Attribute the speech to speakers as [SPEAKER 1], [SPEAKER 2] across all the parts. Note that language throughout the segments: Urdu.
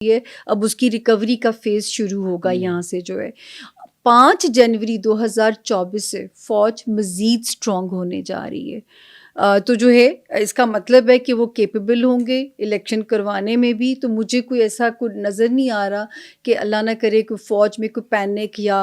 [SPEAKER 1] ہے، اب اس کی ریکوری کا فیز شروع ہوگا یہاں سے جو ہے 5 جنوری 2024 سے فوج مزید سٹرونگ ہونے جا رہی ہے. تو جو ہے اس کا مطلب ہے کہ وہ کیپیبل ہوں گے الیکشن کروانے میں بھی. تو مجھے کوئی ایسا کوئی نظر نہیں آ رہا کہ اللہ نہ کرے کوئی فوج میں کوئی پینک یا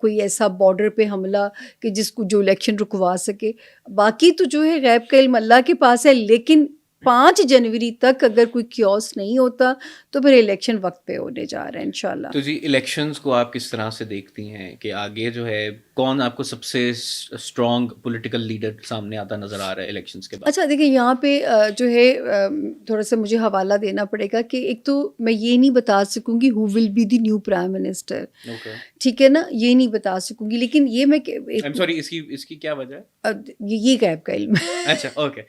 [SPEAKER 1] کوئی ایسا بارڈر پہ حملہ کہ جس کو جو الیکشن رکوا سکے. باقی تو جو ہے غیب کا علم اللہ کے پاس ہے، لیکن 5 جنوری تک اگر کوئی کیوس نہیں ہوتا تو پھر الیکشن وقت پہ ہونے جا رہا ہے انشاءاللہ.
[SPEAKER 2] تو جی الیکشنز کو آپ کس طرح سے دیکھتی ہیں کہ آگے جو ہے کون آپ کو سب سے اسٹرانگ پولیٹیکل لیڈر سامنے آتا نظر آ رہا ہے الیکشنز کے بعد؟
[SPEAKER 1] اچھا دیکھیں یہاں پہ جو ہے تھوڑا سا مجھے حوالہ دینا پڑے گا کہ ایک تو میں یہ نہیں بتا سکوں گی who will be the new prime minister, ٹھیک ہے نا، یہ نہیں بتا سکوں گی. لیکن یہ
[SPEAKER 2] سوری اس کی کیا وجہ ہے؟
[SPEAKER 1] یہ غیب کا علم
[SPEAKER 2] اچھا اوکے.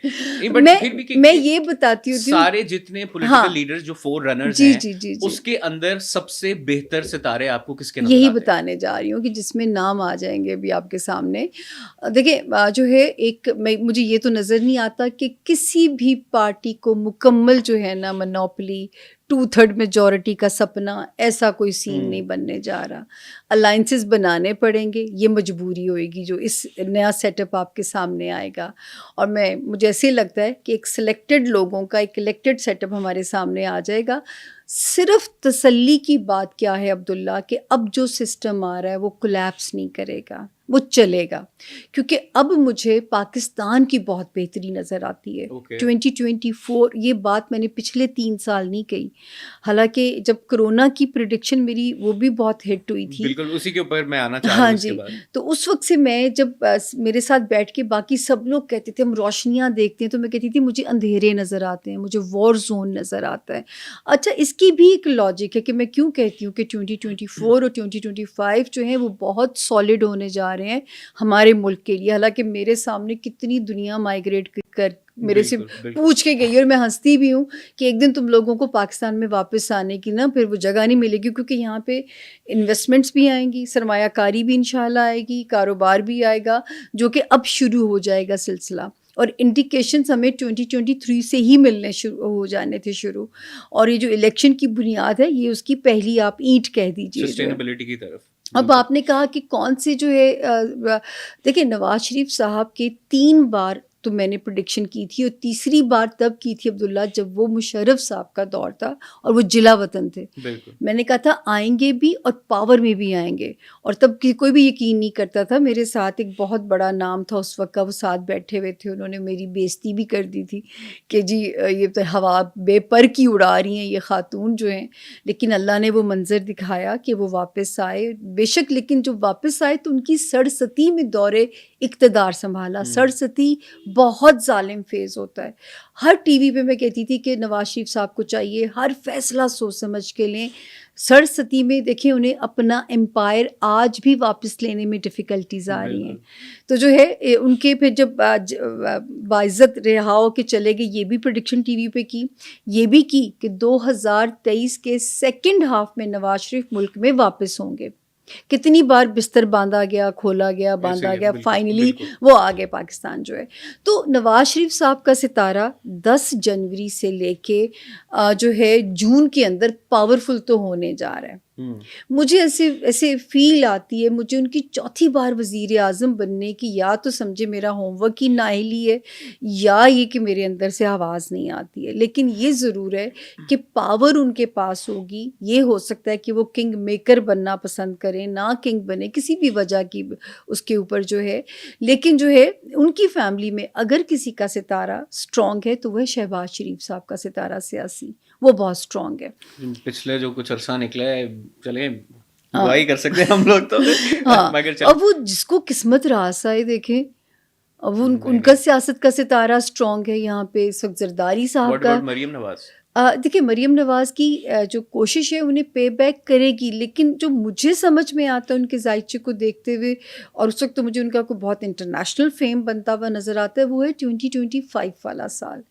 [SPEAKER 1] میں یہ بتاتی ہوں
[SPEAKER 2] سارے جتنے پولیٹیکل لیڈرز جو فور رنرز ہیں اس کے اندر سب سے بہتر ستارے آپ کو کس کے نظر آتے ہیں؟
[SPEAKER 1] یہی بتانے جا رہی ہوں کہ جس میں نام آ جائیں گے ابھی آپ کے سامنے. دیکھیں جو ہے ایک مجھے یہ تو نظر نہیں آتا کہ کسی بھی پارٹی کو مکمل جو ہے نا منوپلی 2/3 میجورٹی کا سپنا، ایسا کوئی سین نہیں بننے جا رہا. الائنسز بنانے پڑیں گے، یہ مجبوری ہوئے گی جو اس نیا سیٹ اپ آپ کے سامنے آئے گا. اور مجھے ایسے لگتا ہے کہ ایک سلیکٹڈ لوگوں کا ایک الیکٹڈ سیٹ اپ ہمارے سامنے آ جائے گا. صرف تسلی کی بات کیا ہے عبداللہ کہ اب جو سسٹم آ رہا ہے وہ کولیپس نہیں کرے گا، وہ چلے گا. کیونکہ اب مجھے پاکستان کی بہت بہتری نظر آتی ہے. 2024 یہ بات میں نے پچھلے 3 سال نہیں کہی، حالانکہ جب کرونا کی پریڈکشن میری وہ بھی بہت ہٹ ہوئی تھی.
[SPEAKER 2] بالکل اسی کے اوپر میں آنا چاہ رہا ہوں.
[SPEAKER 1] ہاں جی، تو اس وقت سے میں جب میرے ساتھ بیٹھ کے باقی سب لوگ کہتے تھے ہم روشنیاں دیکھتے ہیں، تو میں کہتی تھی مجھے اندھیرے نظر آتے ہیں، مجھے وار زون نظر آتا ہے. اچھا اس کی بھی ایک لاجک ہے کہ میں کیوں کہتی ہوں کہ 2024 اور 2025 جو ہیں وہ بہت سالڈ ہونے جا رہے ہیں ہمارے ملک کے لیے. حالانکہ میرے سامنے کتنی دنیا مائیگریٹ کر میرے سے پوچھ کے گئی، اور میں ہنستی بھی ہوں کہ ایک دن تم لوگوں کو پاکستان میں واپس آنے کی نا پھر وہ جگہ نہیں ملے گی، کیونکہ یہاں پہ انویسٹمنٹس بھی آئیں گی، سرمایہ کاری بھی انشاءاللہ آئے گی، کاروبار بھی آئے گا، جو کہ اب شروع ہو جائے گا سلسلہ. اور انڈیکیشنز ہمیں 2023 سے ہی ملنے شروع ہو جانے تھے شروع. اور یہ جو الیکشن کی بنیاد ہے یہ اس کی پہلی آپ اینٹ کہہ دیجیے
[SPEAKER 2] سسٹینیبلٹی کی طرف.
[SPEAKER 1] اب آپ نے کہا کہ کون سے جو ہے دیکھیں نواز شریف صاحب کے 3 بار تو میں نے پریڈکشن کی تھی، اور تیسری بار تب کی تھی عبداللہ جب وہ مشرف صاحب کا دور تھا اور وہ جلا وطن تھے. میں نے کہا تھا آئیں گے بھی اور پاور میں بھی آئیں گے. اور تب کوئی بھی یقین نہیں کرتا تھا. میرے ساتھ ایک بہت بڑا نام تھا اس وقت کا، وہ ساتھ بیٹھے ہوئے تھے، انہوں نے میری بےزتی بھی کر دی تھی کہ جی یہ تو ہوا بے پر کی اڑا رہی ہیں یہ خاتون جو ہیں. لیکن اللہ نے وہ منظر دکھایا کہ وہ واپس آئے بے شک، لیکن جب واپس آئے تو ان کی سڑستی میں دورے اقتدار سنبھالا. سڑستی بہت ظالم فیز ہوتا ہے. ہر ٹی وی پہ میں کہتی تھی کہ نواز شریف صاحب کو چاہیے ہر فیصلہ سوچ سمجھ کے لیں. سڑستی میں دیکھیں انہیں اپنا امپائر آج بھی واپس لینے میں ڈیفیکلٹیز آ رہی ہیں. تو جو ہے ان کے پھر جب باعزت رہا ہو کہ چلے گئے، یہ بھی پریڈکشن ٹی وی پہ کی، یہ بھی کی کہ 2023 کے سیکنڈ ہاف میں نواز شریف ملک میں واپس ہوں گے. کتنی بار بستر باندھا گیا، کھولا گیا، باندھا گیا، فائنلی وہ آگے پاکستان جو ہے. تو نواز شریف صاحب کا ستارہ 10 جنوری سے لے کے جو ہے جون کے اندر پاورفل تو ہونے جا رہا ہے. مجھے ایسے فیل آتی ہے مجھے ان کی 4تھی بار وزیر اعظم بننے کی، یا تو سمجھے میرا ہوم ورک ہی نااہلی ہے یا یہ کہ میرے اندر سے آواز نہیں آتی ہے. لیکن یہ ضرور ہے کہ پاور ان کے پاس ہوگی. یہ ہو سکتا ہے کہ وہ کنگ میکر بننا پسند کریں، نہ کنگ بنے کسی بھی وجہ کی اس کے اوپر جو ہے. لیکن جو ہے ان کی فیملی میں اگر کسی کا ستارہ اسٹرانگ ہے تو وہ شہباز شریف صاحب کا ستارہ سیاسی، وہ بہت اسٹرانگ ہے.
[SPEAKER 2] پچھلے جو کچھ عرصہ نکلا ہے چلیں دعائی کر سکتے ہیں ہم لوگ تو.
[SPEAKER 1] اب وہ جس کو قسمت راس آئے دیکھیں، اب ان کا سیاست کا ستارہ اسٹرانگ ہے. یہاں پہ اس وقت زرداری صاحب کا،
[SPEAKER 2] مریم نواز
[SPEAKER 1] دیکھیں مریم نواز کی جو کوشش ہے انہیں پے بیک کرے گی. لیکن جو مجھے سمجھ میں آتا ہے ان کے ذائچے کو دیکھتے ہوئے، اور اس وقت تو مجھے ان کا کوئی بہت انٹرنیشنل فیم بنتا ہوا نظر آتا ہے، وہ ہے 2025 والا سال.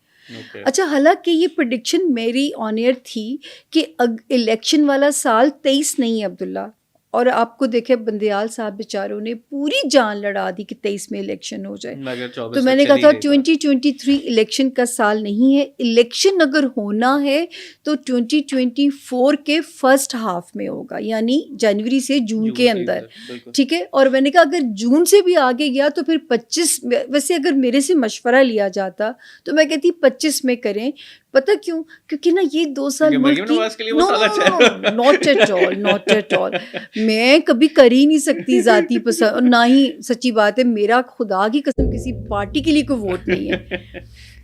[SPEAKER 1] اچھا حالانکہ یہ پریڈکشن میری آن ایئر تھی کہ الیکشن والا سال 23 نہیں ہے عبداللہ، اور آپ کو دیکھے بندیال صاحب بیچاروں نے پوری جان لڑا دی کہ 23 میں الیکشن ہو جائے.
[SPEAKER 2] مگر
[SPEAKER 1] تو
[SPEAKER 2] 24
[SPEAKER 1] میں
[SPEAKER 2] تک
[SPEAKER 1] نے کہا
[SPEAKER 2] چلی
[SPEAKER 1] تھا
[SPEAKER 2] گئی بات.
[SPEAKER 1] 2023 الیکشن کا سال نہیں ہے. الیکشن اگر ہونا ہے تو 2024 کے فرسٹ ہاف میں ہوگا, یعنی جنوری سے جون کے اندر.
[SPEAKER 2] بالکل.
[SPEAKER 1] ٹھیک ہے, اور میں نے کہا اگر جون سے بھی آگے گیا تو پھر 25, ویسے اگر میرے سے مشورہ لیا جاتا تو میں کہتی 25 میں کریں. پتہ کیوں؟ کیونکہ نا یہ 2 سال ملک کی not at all, not at all. میں کبھی کر ہی نہیں سکتی ذاتی پسند, اور نہ ہی سچی بات ہے میرا خدا کی قسم کسی پارٹی کے لیے کوئی ووٹ نہیں ہے.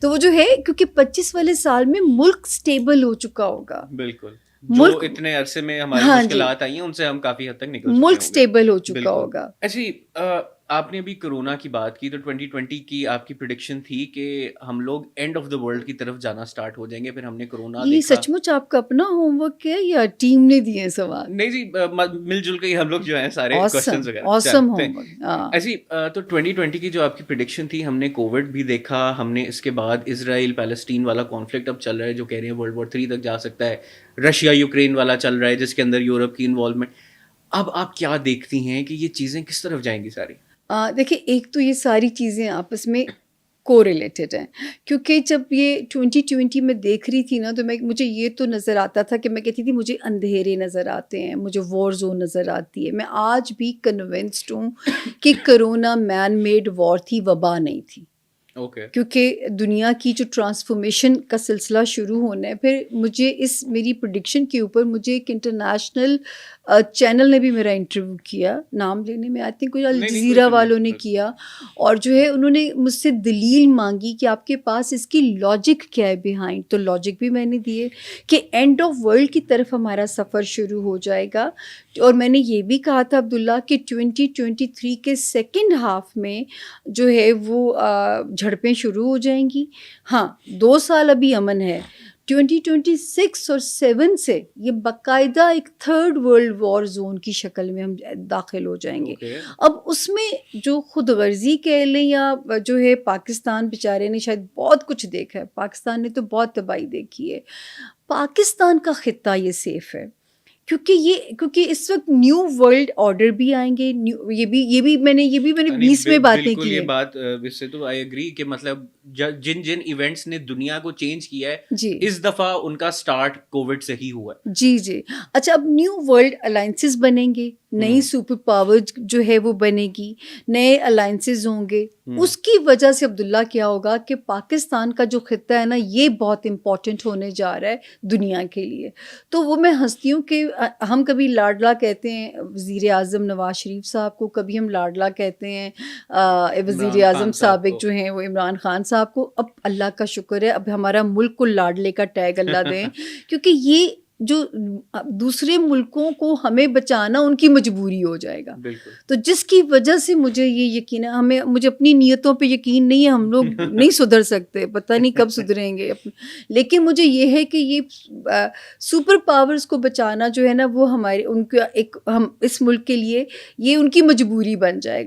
[SPEAKER 1] تو وہ جو ہے کیونکہ 25 والے سال میں ملک سٹیبل ہو چکا ہوگا.
[SPEAKER 2] بالکل, جو اتنے عرصے میں ہماری مشکلات آئی ہیں ان سے ہم کافی حد تک نکل چکے ہوں گے.
[SPEAKER 1] ملک سٹیبل ہو چکا ہوگا.
[SPEAKER 2] ایسی آپ نے ابھی کرونا کی بات کی تو 2020 کی آپ کی پریڈکشن تھی کہ ہم لوگ اینڈ آف دا ورلڈ کی طرف جانا سٹارٹ ہو جائیں گے. پھر ہم نے کرونا
[SPEAKER 1] یہ
[SPEAKER 2] دیکھا.
[SPEAKER 1] سچ مچ آپ کا اپنا ہوم ورک ہے یا ٹیم نے دیے سوال؟
[SPEAKER 2] نہیں جی, مل جل کے ہم لوگ جو ہیں سارے کوسچنز وغیرہ.
[SPEAKER 1] آسم ہوم ورک.
[SPEAKER 2] ایسی تو 2020 کی جو آپ کی پریڈکشن تھی, ہم نے کووڈ بھی دیکھا, ہم نے اس کے بعد اسرائیل پیلسٹین والا کانفلکٹ اب چل رہا ہے جو کہہ رہے ہیں ورلڈ وار 3 تک جا سکتا ہے. رشیا یوکرین والا چل رہا ہے جس کے اندر یورپ کی انوالومنٹ. اب آپ کیا دیکھتی ہیں کہ یہ چیزیں کس طرف جائیں گی ساری؟
[SPEAKER 1] دیکھیں, ایک تو یہ ساری چیزیں آپس میں کو ریلیٹڈ ہیں, کیونکہ جب یہ 2020 میں دیکھ رہی تھی نا تو مجھے یہ تو نظر آتا تھا کہ میں کہتی تھی مجھے اندھیرے نظر آتے ہیں, مجھے وار زون نظر آتی ہے. میں آج بھی کنونسڈ ہوں کہ کرونا مین میڈ وار تھی, وبا نہیں تھی. کیونکہ دنیا کی جو ٹرانسفارمیشن کا سلسلہ شروع ہونا ہے, پھر مجھے اس میری پریڈکشن کے اوپر مجھے ایک انٹرنیشنل چینل نے بھی میرا انٹرویو کیا, نام لینے میں آئی تھنک کوئی الجزیرہ والوں نے کیا, اور جو ہے انہوں نے مجھ سے دلیل مانگی کہ آپ کے پاس اس کی لاجک کیا ہے بیہائنڈ. تو لاجک بھی میں نے دیے کہ اینڈ آف ورلڈ کی طرف ہمارا سفر شروع ہو جائے گا. اور میں نے یہ بھی کہا تھا عبداللہ کہ 2023 کے سیکنڈ ہاف میں جو ہے وہ جھڑپیں شروع ہو جائیں گی. ہاں 2 سال ابھی امن ہے. 2026 اور 7 سے یہ باقاعدہ ایک تھرڈ ورلڈ وار زون کی شکل میں ہم داخل ہو جائیں گے. اب اس میں جو خود غرضی کہہ لیں یا جو ہے پاکستان بیچارے نے شاید بہت کچھ دیکھا ہے, پاکستان نے تو بہت تباہی دیکھی ہے. پاکستان کا خطہ یہ سیف ہے کیونکہ اس وقت نیو ورلڈ آرڈر بھی آئیں گے. یہ بھی میں نے 20 میں باتیں کی.
[SPEAKER 2] بالکل, یہ بات اس سے تو آئی ایگری کہ مطلب جن ایونٹس نے دنیا کو چینج کیا ہے
[SPEAKER 1] جی,
[SPEAKER 2] اس دفعہ ان کا سٹارٹ کووڈ سے ہی ہوا ہے.
[SPEAKER 1] جی. اچھا, اب نیو ورلڈ الائنسز بنیں گے, نئی سپر پاور جو ہے وہ بنے گی, نئے الائنسز ہوں گے. اس کی وجہ سے عبداللہ کیا ہوگا کہ پاکستان کا جو خطہ ہے نا یہ بہت امپورٹنٹ ہونے جا رہا ہے دنیا کے لیے. تو وہ میں ہنستی ہوں کہ ہم کبھی لاڈلا کہتے ہیں وزیر اعظم نواز شریف صاحب کو, کبھی ہم لاڈلا کہتے ہیں وزیر اعظم سابق جو ہیں وہ عمران خان صاحب کو. اب اللہ کا شکر ہے اب ہمارا ملک کو لاڈلے کا ٹیگ اللہ دیں, کیونکہ یہ جو دوسرے ملکوں کو ہمیں بچانا ان کی مجبوری ہو جائے گا. تو جس کی وجہ سے مجھے یہ یقین ہے, مجھے اپنی نیتوں پہ یقین نہیں ہے, ہم لوگ نہیں سدھر سکتے, پتہ نہیں کب سدھریں گے. لیکن مجھے یہ ہے کہ یہ سپر پاورز کو بچانا جو ہے نا وہ ہمارے ان کا ایک ہم اس ملک کے لیے یہ ان کی مجبوری بن جائے گا.